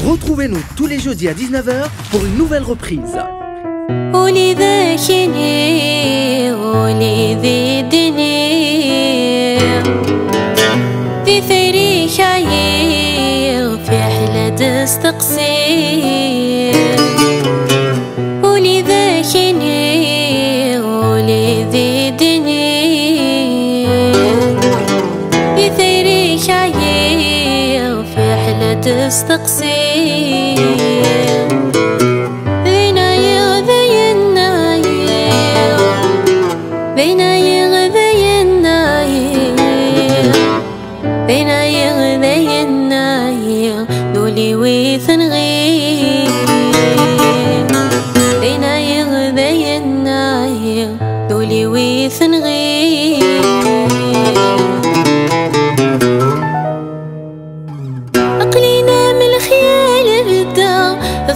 Retrouvez-nous tous les jeudis à 19h pour une nouvelle reprise.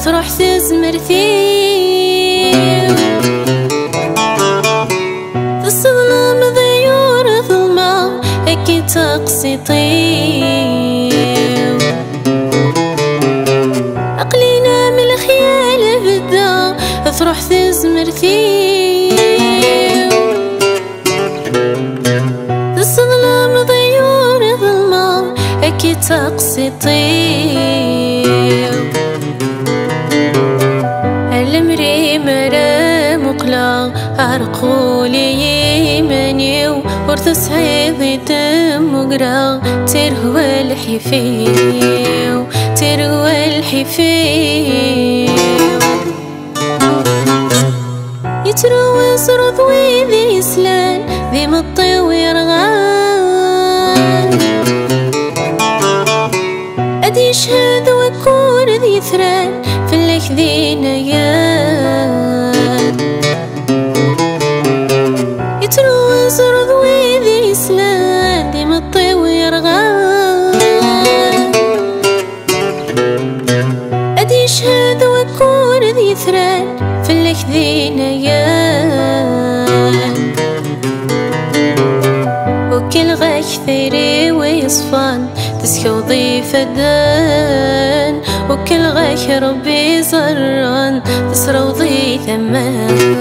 تروح تزمر فيه تظلم ضيور ظلمة هكي تقصي طيب عقلينا من الخيال بدا تروح تزمر فيه تظلم ضيور ظلمة هكي تقصي طيب عرقولي يمني ورث صعيدي دم وقرا تروى الحفيو تروى الحفيو يتروى صرض ويذي سلال ذي مطي ويرغان أدي يشهد وكون ذي ثران في الليك ذي نيان يتروى صرض ويذي سلان دي مطي ويرغان أدي يشهد وكون ذي ثران في الليك ذي نيان وكل غاك ثيري ويصفان تسكوضي فدان وكل غاك ربي زران تسروضي ثمان